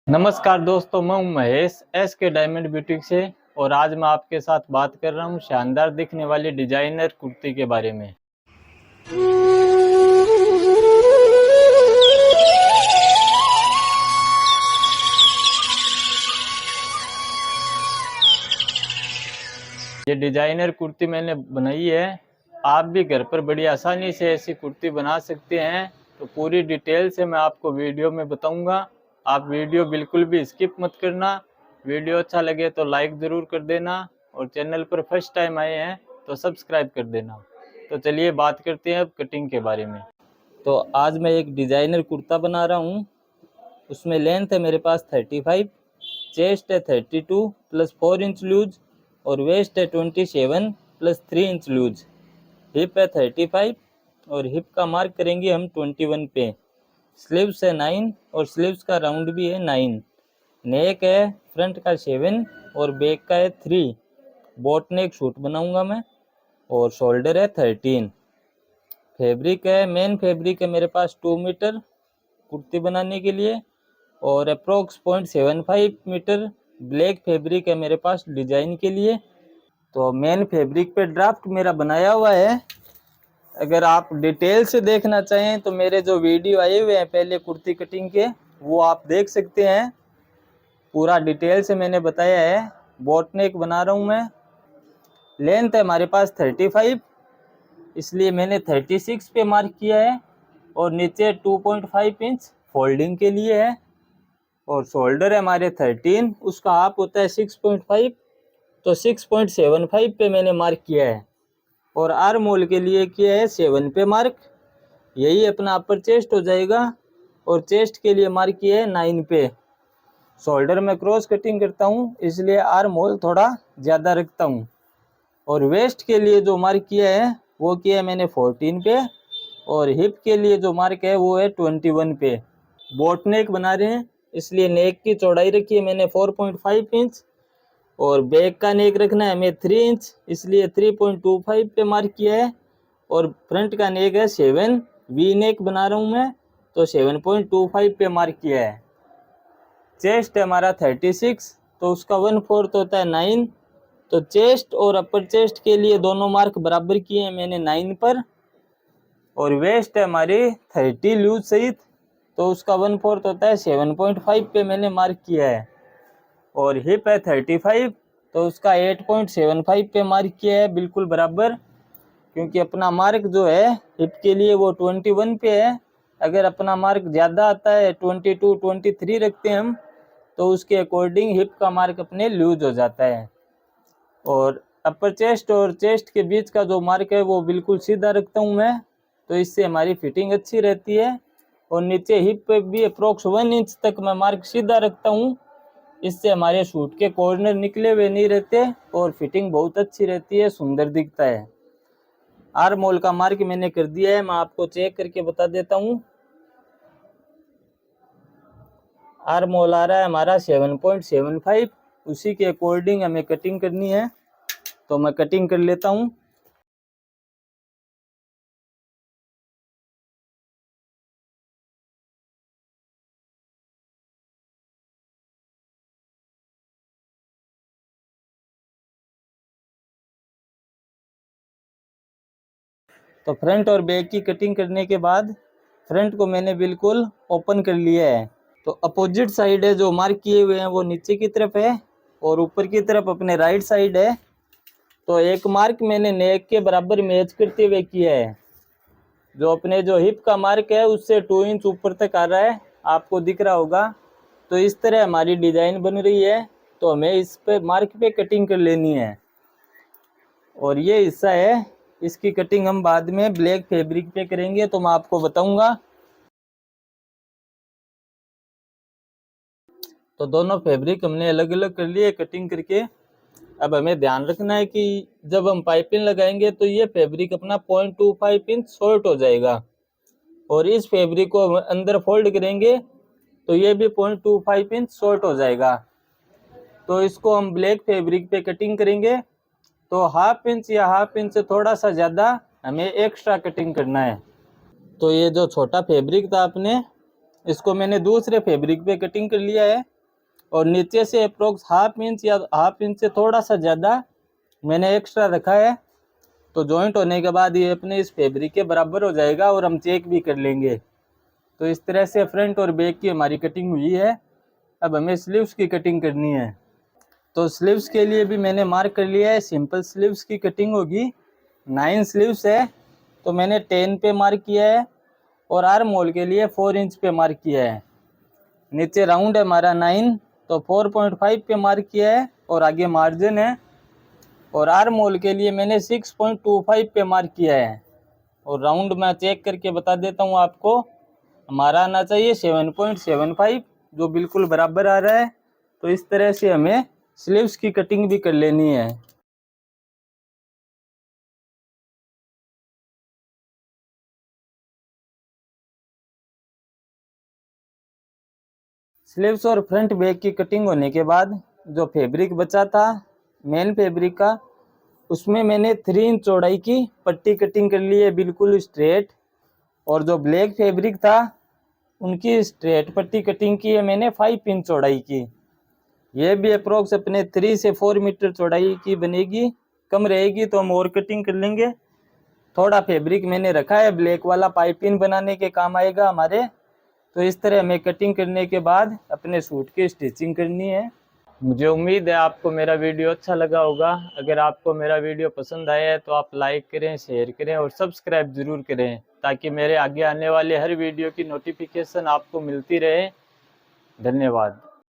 नमस्कार दोस्तों, मैं हूं महेश एस के डायमंड ब्यूटीक से। और आज मैं आपके साथ बात कर रहा हूं शानदार दिखने वाली डिजाइनर कुर्ती के बारे में। ये डिजाइनर कुर्ती मैंने बनाई है। आप भी घर पर बड़ी आसानी से ऐसी कुर्ती बना सकते हैं। तो पूरी डिटेल से मैं आपको वीडियो में बताऊंगा। आप वीडियो बिल्कुल भी स्किप मत करना। वीडियो अच्छा लगे तो लाइक ज़रूर कर देना और चैनल पर फर्स्ट टाइम आए हैं तो सब्सक्राइब कर देना। तो चलिए बात करते हैं अब कटिंग के बारे में। तो आज मैं एक डिज़ाइनर कुर्ता बना रहा हूँ। उसमें लेंथ है मेरे पास 35, चेस्ट है 32 प्लस 4 इंच लूज और वेस्ट है 27 प्लस 3 इंच लूज। हिप है 35 और हिप का मार्क करेंगे हम 21 पे। स्लीव्स है 9 और स्लीव्स का राउंड भी है 9। नेक है फ्रंट का 7 और बैक का है 3। बोट नेक सूट बनाऊंगा मैं। और शोल्डर है 13। फैब्रिक है, मेन फैब्रिक है मेरे पास 2 मीटर कुर्ती बनाने के लिए और अप्रोक्स 0.75 मीटर ब्लैक फैब्रिक है मेरे पास डिजाइन के लिए। तो मेन फैब्रिक पे ड्राफ्ट मेरा बनाया हुआ है। अगर आप डिटेल से देखना चाहें तो मेरे जो वीडियो आए हुए हैं पहले कुर्ती कटिंग के, वो आप देख सकते हैं। पूरा डिटेल से मैंने बताया है। बोट नेक बना रहा हूँ मैं। लेंथ है हमारे पास 35, इसलिए मैंने 36 पे मार्क किया है और नीचे 2.5 इंच फोल्डिंग के लिए है। और शोल्डर है हमारे 13, उसका हाफ होता है 6.5, तो 6.75 पे मैंने मार्क किया है। और आर्म होल के लिए किया है 7 पे मार्क। यही अपना अपर चेस्ट हो जाएगा और चेस्ट के लिए मार्क किया है 9 पे। शोल्डर में क्रॉस कटिंग करता हूँ, इसलिए आर्म होल थोड़ा ज़्यादा रखता हूँ। और वेस्ट के लिए जो मार्क किया है वो किया है मैंने 14 पे। और हिप के लिए जो मार्क है वो है 21 पे। बोट नेक बना रहे हैं, इसलिए नेक की चौड़ाई रखी है मैंने 4.5 इंच और बैक का नेक रखना है हमें 3 इंच, इसलिए 3.25 पे मार्क किया है। और फ्रंट का नेक है 7, वी नेक बना रहा हूँ मैं, तो 7.25 पे मार्क किया है। चेस्ट है हमारा 36, तो उसका 1/4 होता है 9। तो चेस्ट और अपर चेस्ट के लिए दोनों मार्क बराबर किए हैं मैंने 9 पर। और वेस्ट है हमारी 30 लूज सहित, तो उसका 1/4 होता है 7.5 पे मैंने मार्क किया है। और हिप है 35, तो उसका 8.75 पे मार्क किया है, बिल्कुल बराबर। क्योंकि अपना मार्क जो है हिप के लिए वो 21 पे है। अगर अपना मार्क ज़्यादा आता है 22 23 रखते हैं हम, तो उसके अकॉर्डिंग हिप का मार्क अपने लूज हो जाता है। और अपर चेस्ट और चेस्ट के बीच का जो मार्क है वो बिल्कुल सीधा रखता हूँ मैं, तो इससे हमारी फिटिंग अच्छी रहती है। और नीचे हिप पे भी अप्रोक्स 1 इंच तक मैं मार्क सीधा रखता हूँ, इससे हमारे सूट के कॉर्नर निकले हुए नहीं रहते और फिटिंग बहुत अच्छी रहती है, सुंदर दिखता है। आर्म होल का मार्क मैंने कर दिया है, मैं आपको चेक करके बता देता हूँ। आर्म होल आ रहा है हमारा 7.75, उसी के अकॉर्डिंग हमें कटिंग करनी है, तो मैं कटिंग कर लेता हूँ। तो फ्रंट और बैक की कटिंग करने के बाद फ्रंट को मैंने बिल्कुल ओपन कर लिया है। तो अपोजिट साइड है जो मार्क किए हुए हैं वो नीचे की तरफ है और ऊपर की तरफ अपने राइट साइड है। तो एक मार्क मैंने नेक के बराबर मैच करते हुए किया है। जो अपने जो हिप का मार्क है उससे 2 इंच ऊपर तक आ रहा है, आपको दिख रहा होगा। तो इस तरह हमारी डिज़ाइन बन रही है, तो हमें इस पे मार्क पे कटिंग कर लेनी है। और ये हिस्सा है, इसकी कटिंग हम बाद में ब्लैक फैब्रिक पे करेंगे, तो मैं आपको बताऊंगा। तो दोनों फैब्रिक हमने अलग अलग कर लिए कटिंग करके। अब हमें ध्यान रखना है कि जब हम पाइपिंग लगाएंगे तो ये फैब्रिक अपना 0.25 इंच शॉर्ट हो जाएगा। और इस फैब्रिक को अंदर फोल्ड करेंगे तो ये भी 0.25 इंच शॉर्ट हो जाएगा। तो इसको हम ब्लैक फैब्रिक पे कटिंग करेंगे, तो ½ इंच या ½ इंच से थोड़ा सा ज़्यादा हमें एक्स्ट्रा कटिंग करना है। तो ये जो छोटा फैब्रिक था अपने, इसको मैंने दूसरे फैब्रिक पे कटिंग कर लिया है। और नीचे से अप्रोक्स हाफ इंच या हाफ इंच से थोड़ा सा ज़्यादा मैंने एक्स्ट्रा रखा है। तो जॉइंट होने के बाद ये अपने इस फैब्रिक के बराबर हो जाएगा और हम चेक भी कर लेंगे। तो इस तरह से फ्रंट और बैक की हमारी कटिंग हुई है। अब हमें स्लीव्स की कटिंग करनी है। तो स्लीव्स के लिए भी मैंने मार्क कर लिया है। सिंपल स्लीव्स की कटिंग होगी, 9 स्लीव्स है तो मैंने 10 पे मार्क किया है और आर्म होल के लिए 4 इंच पे मार्क किया है। नीचे राउंड है हमारा 9 तो 4.5 पे मार्क किया है और आगे मार्जिन है। और आर्म होल के लिए मैंने 6.25 पे मार्क किया है और राउंड मैं चेक करके बता देता हूँ आपको, हमारा आना चाहिए 7.75 जो बिल्कुल बराबर आ रहा है। तो इस तरह से हमें स्लीव्स की कटिंग भी कर लेनी है। स्लीव्स और फ्रंट बैक की कटिंग होने के बाद जो फैब्रिक बचा था मेन फैब्रिक का, उसमें मैंने 3 इंच चौड़ाई की पट्टी कटिंग कर ली है बिल्कुल स्ट्रेट। और जो ब्लैक फैब्रिक था उनकी स्ट्रेट पट्टी कटिंग की है मैंने 5 इंच चौड़ाई की। ये भी अप्रोक्स अपने 3 से 4 मीटर चौड़ाई की बनेगी, कम रहेगी तो हम और कटिंग कर लेंगे। थोड़ा फैब्रिक मैंने रखा है ब्लैक वाला, पाइपिंग बनाने के काम आएगा हमारे। तो इस तरह हमें कटिंग करने के बाद अपने सूट की स्टिचिंग करनी है। मुझे उम्मीद है आपको मेरा वीडियो अच्छा लगा होगा। अगर आपको मेरा वीडियो पसंद आया है तो आप लाइक करें, शेयर करें और सब्सक्राइब ज़रूर करें ताकि मेरे आगे आने वाले हर वीडियो की नोटिफिकेशन आपको मिलती रहे। धन्यवाद।